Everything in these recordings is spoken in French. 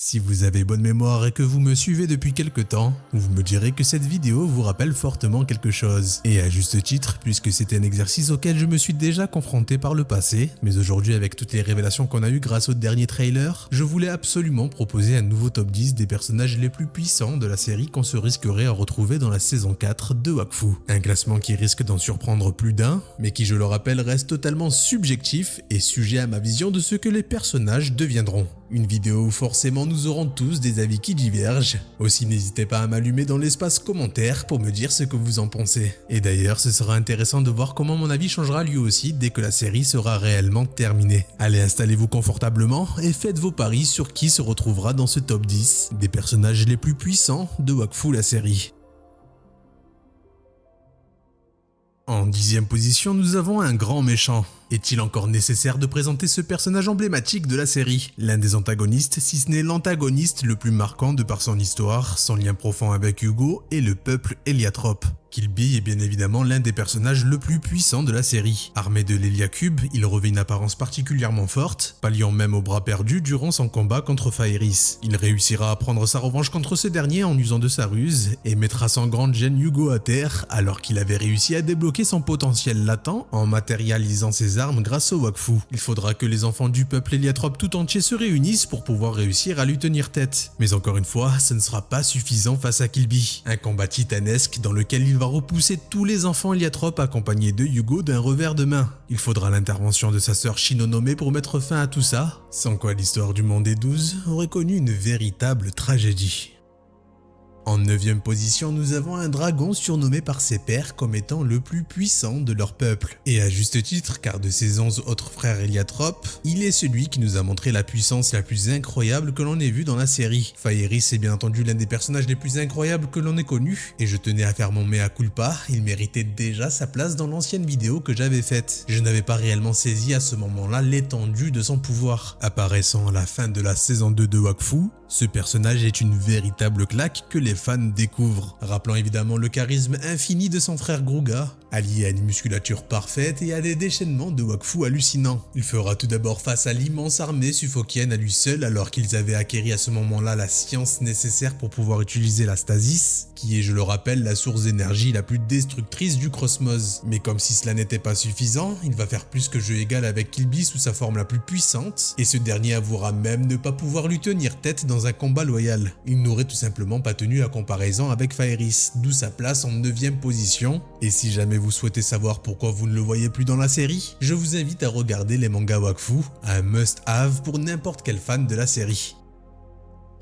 Si vous avez bonne mémoire et que vous me suivez depuis quelque temps, vous me direz que cette vidéo vous rappelle fortement quelque chose. Et à juste titre, puisque c'était un exercice auquel je me suis déjà confronté par le passé, mais aujourd'hui avec toutes les révélations qu'on a eues grâce au dernier trailer, je voulais absolument proposer un nouveau top 10 des personnages les plus puissants de la série qu'on se risquerait à retrouver dans la saison 4 de Wakfu. Un classement qui risque d'en surprendre plus d'un, mais qui je le rappelle reste totalement subjectif et sujet à ma vision de ce que les personnages deviendront. Une vidéo où forcément nous aurons tous des avis qui divergent. Aussi n'hésitez pas à m'allumer dans l'espace commentaire pour me dire ce que vous en pensez. Et d'ailleurs ce sera intéressant de voir comment mon avis changera lui aussi dès que la série sera réellement terminée. Allez, installez-vous confortablement et faites vos paris sur qui se retrouvera dans ce top 10 des personnages les plus puissants de Wakfu la série. En 10e position, nous avons un grand méchant. Est-il encore nécessaire de présenter ce personnage emblématique de la série? L'un des antagonistes, si ce n'est l'antagoniste le plus marquant de par son histoire, son lien profond avec Hugo et le peuple héliatrope. Killby est bien évidemment l'un des personnages le plus puissants de la série. Armé de l'Héliacube, il revêt une apparence particulièrement forte, palliant même au bras perdu durant son combat contre Faeris. Il réussira à prendre sa revanche contre ce dernier en usant de sa ruse et mettra son grande gêne Hugo à terre alors qu'il avait réussi à débloquer son potentiel latent en matérialisant ses armes grâce au Wakfu. Il faudra que les enfants du peuple héliatrope tout entier se réunissent pour pouvoir réussir à lui tenir tête. Mais encore une fois, ce ne sera pas suffisant face à Killby. Un combat titanesque dans lequel il va repousser tous les enfants héliatropes accompagnés de Hugo d'un revers de main. Il faudra l'intervention de sa sœur Shinonome pour mettre fin à tout ça, sans quoi l'histoire du monde des 12 aurait connu une véritable tragédie. En 9e position, nous avons un dragon surnommé par ses pairs comme étant le plus puissant de leur peuple. Et à juste titre, car de ses 11 autres frères héliatropes, il est celui qui nous a montré la puissance la plus incroyable que l'on ait vue dans la série. Faeris est bien entendu l'un des personnages les plus incroyables que l'on ait connus, et je tenais à faire mon mea culpa, il méritait déjà sa place dans l'ancienne vidéo que j'avais faite. Je n'avais pas réellement saisi à ce moment-là l'étendue de son pouvoir. Apparaissant à la fin de la saison 2 de Wakfu, ce personnage est une véritable claque que les fans découvrent, rappelant évidemment le charisme infini de son frère Gruga, allié à une musculature parfaite et à des déchaînements de Wakfu hallucinants. Il fera tout d'abord face à l'immense armée suffolkienne à lui seul alors qu'ils avaient acquéri à ce moment-là la science nécessaire pour pouvoir utiliser la stasis, qui est, je le rappelle, la source d'énergie la plus destructrice du cosmos. Mais comme si cela n'était pas suffisant, il va faire plus que jeu égal avec Killby sous sa forme la plus puissante, et ce dernier avouera même ne pas pouvoir lui tenir tête dans un combat loyal. Il n'aurait tout simplement pas tenu à comparaison avec Faeris, d'où sa place en 9e position. Et si jamais vous souhaitez savoir pourquoi vous ne le voyez plus dans la série, je vous invite à regarder les mangas Wakfu, un must-have pour n'importe quel fan de la série.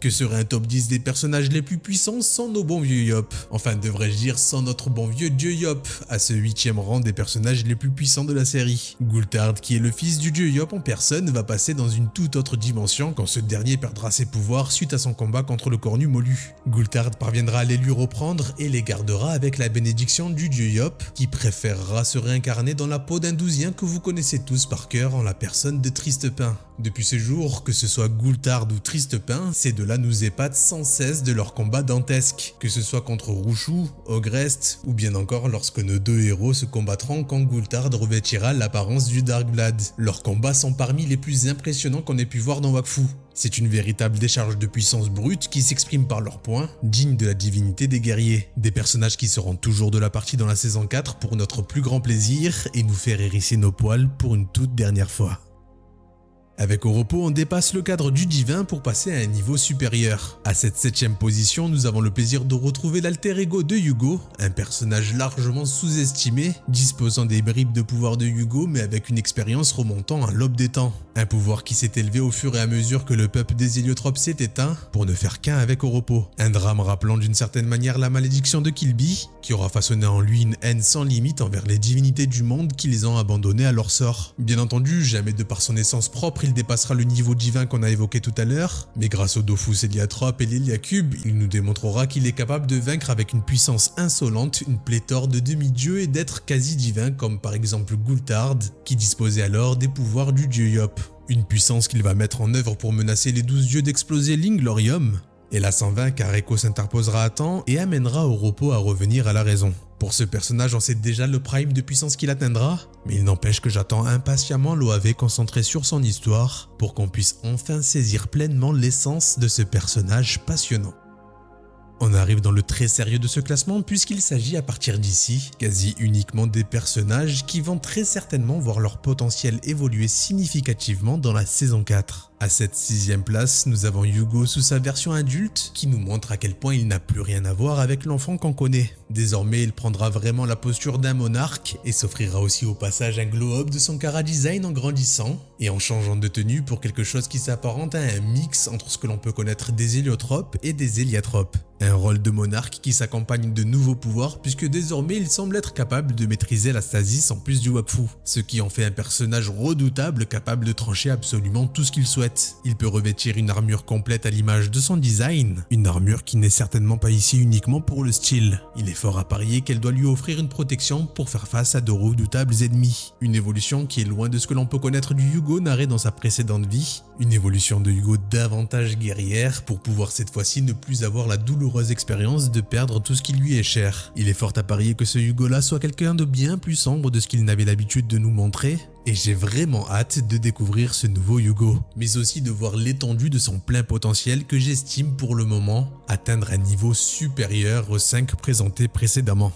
Que serait un top 10 des personnages les plus puissants sans nos bons vieux Yop? Enfin, devrais-je dire sans notre bon vieux dieu Yop, à ce 8e rang des personnages les plus puissants de la série. Gulthard, qui est le fils du dieu Yop en personne, va passer dans une toute autre dimension quand ce dernier perdra ses pouvoirs suite à son combat contre le cornu Molu. Gulthard parviendra à les lui reprendre et les gardera avec la bénédiction du dieu Yop, qui préférera se réincarner dans la peau d'un Douzien que vous connaissez tous par cœur en la personne de Tristepin. Depuis ce jour, que ce soit Gulthard ou Tristepin, ces deux-là nous épatent sans cesse de leurs combats dantesques, que ce soit contre Rouchou, Ogrest, ou bien encore lorsque nos deux héros se combattront quand Gulthard revêtira l'apparence du Darkblood. Leurs combats sont parmi les plus impressionnants qu'on ait pu voir dans Wakfu. C'est une véritable décharge de puissance brute qui s'exprime par leurs poings, digne de la divinité des guerriers. Des personnages qui seront toujours de la partie dans la saison 4 pour notre plus grand plaisir et nous faire hérisser nos poils pour une toute dernière fois. Avec Oropo, on dépasse le cadre du divin pour passer à un niveau supérieur. À cette 7e position, nous avons le plaisir de retrouver l'alter ego de Hugo, un personnage largement sous-estimé, disposant des bribes de pouvoir de Hugo mais avec une expérience remontant à l'aube des temps. Un pouvoir qui s'est élevé au fur et à mesure que le peuple des héliotropes s'est éteint pour ne faire qu'un avec Oropo. Un drame rappelant d'une certaine manière la malédiction de Killby, qui aura façonné en lui une haine sans limite envers les divinités du monde qui les ont abandonnés à leur sort. Bien entendu, jamais de par son essence propre il dépassera le niveau divin qu'on a évoqué tout à l'heure, mais grâce au Dofus héliatrope et l'Héliacube, il nous démontrera qu'il est capable de vaincre avec une puissance insolente une pléthore de demi-dieux et d'êtres quasi divins comme par exemple Gulthard, qui disposait alors des pouvoirs du dieu Yop. Une puissance qu'il va mettre en œuvre pour menacer les 12 dieux d'exploser l'Inglorium. Et là sans vain car Echo s'interposera à temps et amènera Oropo à revenir à la raison. Pour ce personnage, on sait déjà le prime de puissance qu'il atteindra, mais il n'empêche que j'attends impatiemment l'OAV concentré sur son histoire pour qu'on puisse enfin saisir pleinement l'essence de ce personnage passionnant. On arrive dans le très sérieux de ce classement puisqu'il s'agit à partir d'ici quasi uniquement des personnages qui vont très certainement voir leur potentiel évoluer significativement dans la saison 4. À cette 6ème place, nous avons Hugo sous sa version adulte qui nous montre à quel point il n'a plus rien à voir avec l'enfant qu'on connaît. Désormais, il prendra vraiment la posture d'un monarque et s'offrira aussi au passage un glow-up de son chara-design en grandissant et en changeant de tenue pour quelque chose qui s'apparente à un mix entre ce que l'on peut connaître des héliotropes et des héliatropes. Un rôle de monarque qui s'accompagne de nouveaux pouvoirs puisque désormais il semble être capable de maîtriser la stasis en plus du Wakfu, ce qui en fait un personnage redoutable capable de trancher absolument tout ce qu'il souhaite. Il peut revêtir une armure complète à l'image de son design, une armure qui n'est certainement pas ici uniquement pour le style. Il est fort à parier qu'elle doit lui offrir une protection pour faire face à de redoutables ennemis. Une évolution qui est loin de ce que l'on peut connaître du Hugo narré dans sa précédente vie, une évolution de Hugo davantage guerrière pour pouvoir cette fois-ci ne plus avoir la douloureuse expérience de perdre tout ce qui lui est cher. Il est fort à parier que ce Hugo-là soit quelqu'un de bien plus sombre de ce qu'il n'avait l'habitude de nous montrer, et j'ai vraiment hâte de découvrir ce nouveau Hugo, mais aussi de voir l'étendue de son plein potentiel que j'estime pour le moment atteindre un niveau supérieur aux 5 présentés précédemment.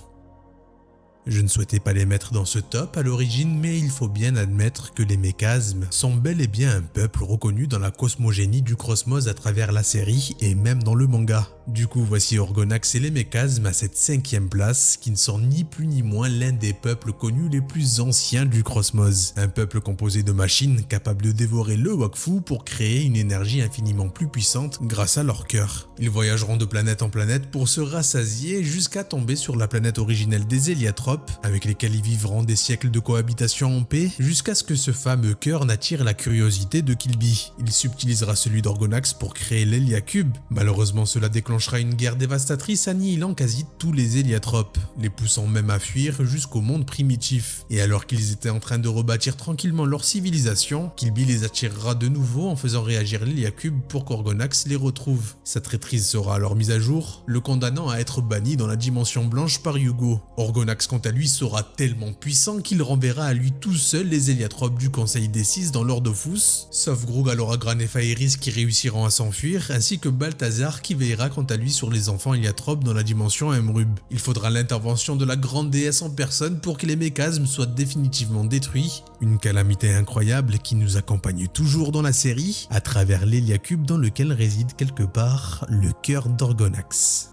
Je ne souhaitais pas les mettre dans ce top à l'origine, mais il faut bien admettre que les méchasmes sont bel et bien un peuple reconnu dans la cosmogénie du Cosmos à travers la série et même dans le manga. Du coup, voici Orgonax et les méchasmes à cette 5ème place, qui ne sont ni plus ni moins l'un des peuples connus les plus anciens du Cosmos. Un peuple composé de machines capables de dévorer le Wakfu pour créer une énergie infiniment plus puissante grâce à leur cœur. Ils voyageront de planète en planète pour se rassasier jusqu'à tomber sur la planète originelle des héliatropes, avec lesquels ils vivront des siècles de cohabitation en paix, jusqu'à ce que ce fameux cœur n'attire la curiosité de Killby. Il subtilisera celui d'Orgonax pour créer l'Héliacube. Malheureusement, cela déclenchera une guerre dévastatrice annihilant quasi tous les héliatropes, les poussant même à fuir jusqu'au monde primitif. Et alors qu'ils étaient en train de rebâtir tranquillement leur civilisation, Killby les attirera de nouveau en faisant réagir l'Héliacube pour qu'Orgonax les retrouve. Sa traîtrise sera alors mise à jour, le condamnant à être banni dans la dimension blanche par Hugo. Orgonax, quant à lui, sera tellement puissant qu'il renverra à lui tout seul les héliatropes du Conseil des 6 dans l'Ordofus, sauf Grug, Aloragran et Faeris qui réussiront à s'enfuir, ainsi que Balthazar qui veillera quant à lui sur les enfants héliatropes dans la dimension Emrub. Il faudra l'intervention de la grande déesse en personne pour que les méchasmes soient définitivement détruits, une calamité incroyable qui nous accompagne toujours dans la série, à travers l'Héliacube dans lequel réside quelque part le cœur d'Orgonax.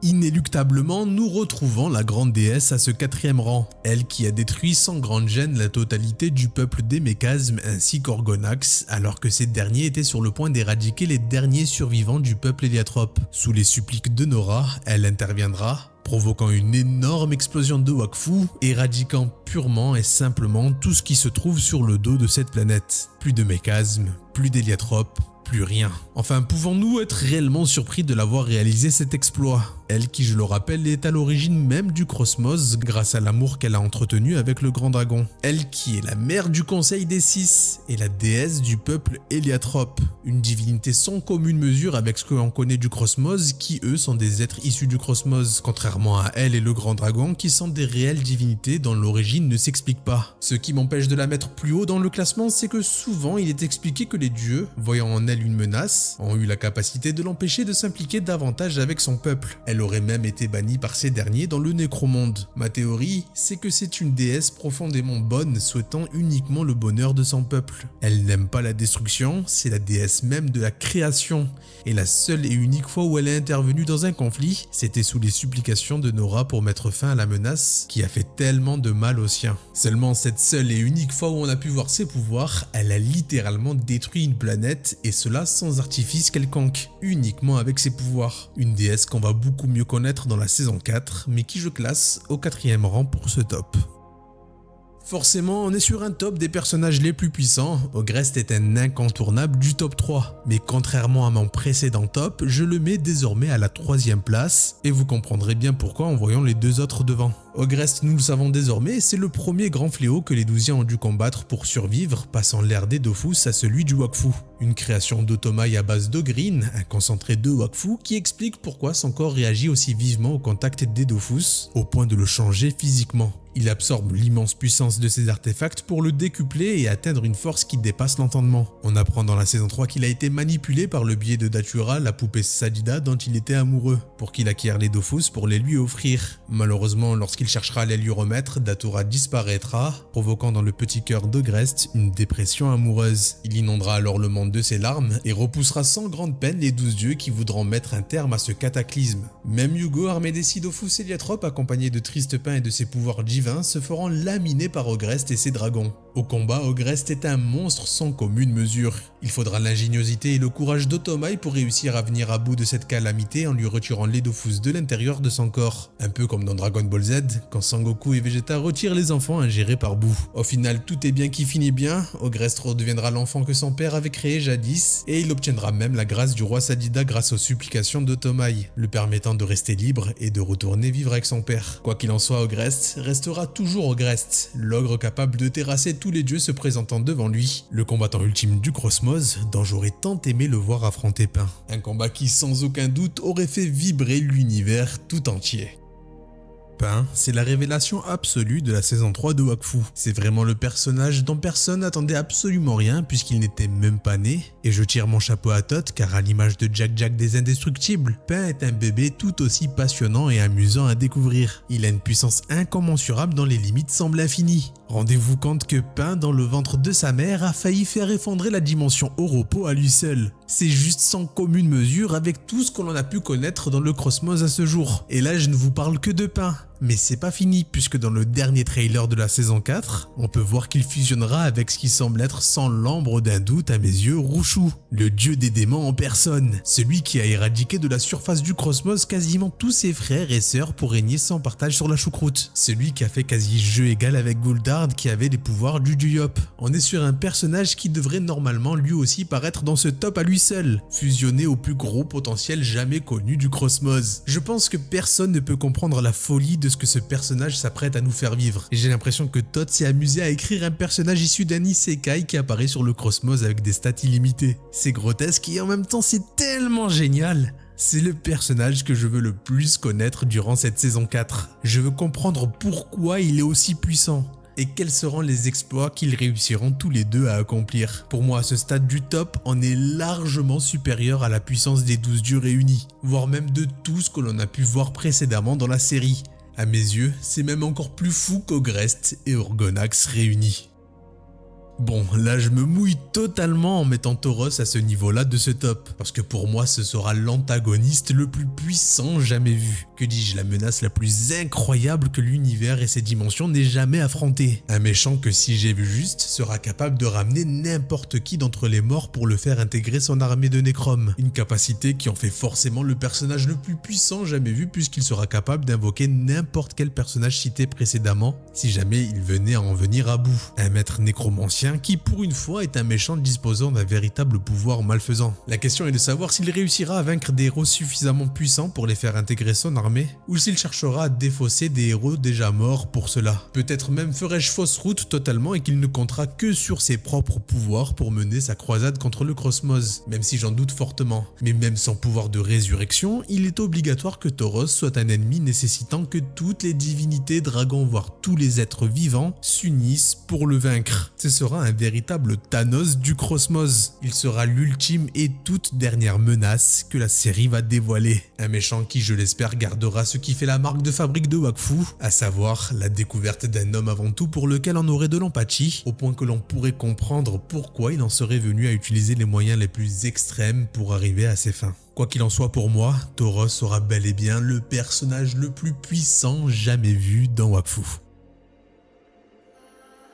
Inéluctablement, nous retrouvons la grande déesse à ce 4e rang, elle qui a détruit sans grande gêne la totalité du peuple des méchasmes ainsi qu'Orgonax, alors que ces derniers étaient sur le point d'éradiquer les derniers survivants du peuple héliatrope. Sous les suppliques de Nora, elle interviendra, provoquant une énorme explosion de Wakfu, éradiquant purement et simplement tout ce qui se trouve sur le dos de cette planète. Plus de méchasmes, plus d'héliatropes, plus rien. Enfin, pouvons-nous être réellement surpris de l'avoir réalisé cet exploit? Elle qui, je le rappelle, est à l'origine même du Cosmos grâce à l'amour qu'elle a entretenu avec le grand dragon. Elle qui est la mère du Conseil des 6 et la déesse du peuple héliatrope. Une divinité sans commune mesure avec ce que l'on connaît du Cosmos qui, eux, sont des êtres issus du Cosmos, contrairement à elle et le grand dragon qui sont des réelles divinités dont l'origine ne s'explique pas. Ce qui m'empêche de la mettre plus haut dans le classement, c'est que souvent il est expliqué que les dieux, voyant en elle une menace, ont eu la capacité de l'empêcher de s'impliquer davantage avec son peuple. Elle aurait même été bannie par ces derniers dans le nécromonde. Ma théorie, c'est que c'est une déesse profondément bonne souhaitant uniquement le bonheur de son peuple. Elle n'aime pas la destruction, c'est la déesse même de la création. Et la seule et unique fois où elle est intervenue dans un conflit, c'était sous les supplications de Nora pour mettre fin à la menace qui a fait tellement de mal aux siens. Seulement cette seule et unique fois où on a pu voir ses pouvoirs, elle a littéralement détruit une planète et cela sans artifice quelconque, uniquement avec ses pouvoirs. Une déesse qu'on va beaucoup mieux connaître dans la saison 4, mais qui je classe au 4e rang pour ce top. Forcément, on est sur un top des personnages les plus puissants, Ogrest est un incontournable du top 3. Mais contrairement à mon précédent top, je le mets désormais à la 3e place, et vous comprendrez bien pourquoi en voyant les deux autres devant. Ogrest, nous le savons désormais, c'est le premier grand fléau que les Douziens ont dû combattre pour survivre, passant l'ère des Dofus à celui du Wakfu. une création d'Otomaï à base d'Ogreen, un concentré de Wakfu qui explique pourquoi son corps réagit aussi vivement au contact des Dofus, au point de le changer physiquement. Il absorbe l'immense puissance de ces artefacts pour le décupler et atteindre une force qui dépasse l'entendement. On apprend dans la saison 3 qu'il a été manipulé par le biais de Datura, la poupée Sadida dont il était amoureux, pour qu'il acquiert les Dofus pour les lui offrir. Malheureusement, lorsqu'il cherchera à les lui remettre, Datura disparaîtra, provoquant dans le petit cœur d'Ogrest une dépression amoureuse. Il inondera alors le monde de ses larmes et repoussera sans grande peine les 12 dieux qui voudront mettre un terme à ce cataclysme. Même Hugo, armé des 6 Dofus Héliotropes, accompagné de Tristepin et de ses pouvoirs divins, se feront laminer par Ogrest et ses dragons. Au combat, Ogrest est un monstre sans commune mesure. Il faudra l'ingéniosité et le courage d'Otomaï pour réussir à venir à bout de cette calamité en lui retirant les Dofus de l'intérieur de son corps. Un peu comme dans Dragon Ball Z, quand Sangoku et Vegeta retirent les enfants ingérés par Boo. Au final, tout est bien qui finit bien, Ogrest redeviendra l'enfant que son père avait créé jadis, et il obtiendra même la grâce du roi Sadida grâce aux supplications d'Otomaï, le permettant de rester libre et de retourner vivre avec son père. Quoi qu'il en soit, Ogrest restera toujours Ogrest, l'ogre capable de terrasser tous les dieux se présentant devant lui, le combattant ultime du Cosmos dont j'aurais tant aimé le voir affronter Pain. Un combat qui sans aucun doute aurait fait vibrer l'univers tout entier. Pain, c'est la révélation absolue de la saison 3 de Wakfu. C'est vraiment le personnage dont personne n'attendait absolument rien puisqu'il n'était même pas né. Et je tire mon chapeau à Tot car à l'image de Jack Jack des Indestructibles, Pain est un bébé tout aussi passionnant et amusant à découvrir. Il a une puissance incommensurable dont les limites semblent infinies. Rendez-vous compte que Pain dans le ventre de sa mère a failli faire effondrer la dimension Oropo à lui seul. C'est juste sans commune mesure avec tout ce que l'on a pu connaître dans le Cosmos à ce jour. Et là je ne vous parle que de Pain. Mais c'est pas fini puisque dans le dernier trailer de la saison 4, on peut voir qu'il fusionnera avec ce qui semble être sans l'ombre d'un doute à mes yeux Rushu, le dieu des démons en personne, celui qui a éradiqué de la surface du Cosmos quasiment tous ses frères et sœurs pour régner sans partage sur la choucroute, celui qui a fait quasi jeu égal avec Gul'dard qui avait les pouvoirs du Duyop. On est sur un personnage qui devrait normalement lui aussi paraître dans ce top à lui seul, fusionné au plus gros potentiel jamais connu du Cosmos. Je pense que personne ne peut comprendre la folie de ce que ce personnage s'apprête à nous faire vivre. Et j'ai l'impression que Todd s'est amusé à écrire un personnage issu d'un isekai qui apparaît sur le Cosmos avec des stats illimitées. C'est grotesque et en même temps c'est tellement génial. C'est le personnage que je veux le plus connaître durant cette saison 4. Je veux comprendre pourquoi il est aussi puissant. Et quels seront les exploits qu'ils réussiront tous les deux à accomplir. Pour moi, à ce stade du top, on est largement supérieur à la puissance des 12 dieux réunis, voire même de tout ce que l'on a pu voir précédemment dans la série. À mes yeux, c'est même encore plus fou qu'Ogrest et Orgonax réunis. Bon, là je me mouille totalement en mettant Tauros à ce niveau-là de ce top, parce que pour moi ce sera l'antagoniste le plus puissant jamais vu. Que dis-je, la menace la plus incroyable que l'univers et ses dimensions n'aient jamais affrontée. Un méchant que si j'ai vu juste, sera capable de ramener n'importe qui d'entre les morts pour le faire intégrer son armée de Necrom. Une capacité qui en fait forcément le personnage le plus puissant jamais vu puisqu'il sera capable d'invoquer n'importe quel personnage cité précédemment, si jamais il venait à en venir à bout. Un maître nécromancien qui pour une fois est un méchant disposant d'un véritable pouvoir malfaisant. La question est de savoir s'il réussira à vaincre des héros suffisamment puissants pour les faire intégrer son armée, ou s'il cherchera à défausser des héros déjà morts pour cela. Peut-être même ferai-je fausse route totalement et qu'il ne comptera que sur ses propres pouvoirs pour mener sa croisade contre le Cosmos, même si j'en doute fortement. Mais même sans pouvoir de résurrection, il est obligatoire que Tauros soit un ennemi nécessitant que toutes les divinités, dragons, voire tous les êtres vivants s'unissent pour le vaincre. Ce sera un véritable Thanos du Cosmos. Il sera l'ultime et toute dernière menace que la série va dévoiler. Un méchant qui, je l'espère, gardera ce qui fait la marque de fabrique de Wakfu, à savoir la découverte d'un homme avant tout pour lequel on aurait de l'empathie, au point que l'on pourrait comprendre pourquoi il en serait venu à utiliser les moyens les plus extrêmes pour arriver à ses fins. Quoi qu'il en soit pour moi, Tauros sera bel et bien le personnage le plus puissant jamais vu dans Wakfu.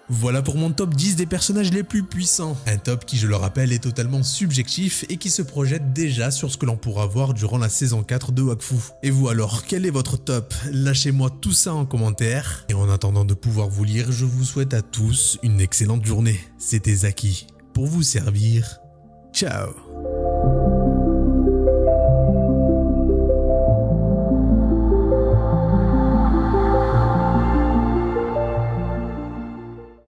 Voilà pour mon top 10 des personnages les plus puissants. Un top qui, je le rappelle, est totalement subjectif et qui se projette déjà sur ce que l'on pourra voir durant la saison 4 de Wakfu. Et vous alors, quel est votre top? Lâchez-moi tout ça en commentaire. Et en attendant de pouvoir vous lire, je vous souhaite à tous une excellente journée. C'était Zaki, pour vous servir. Ciao.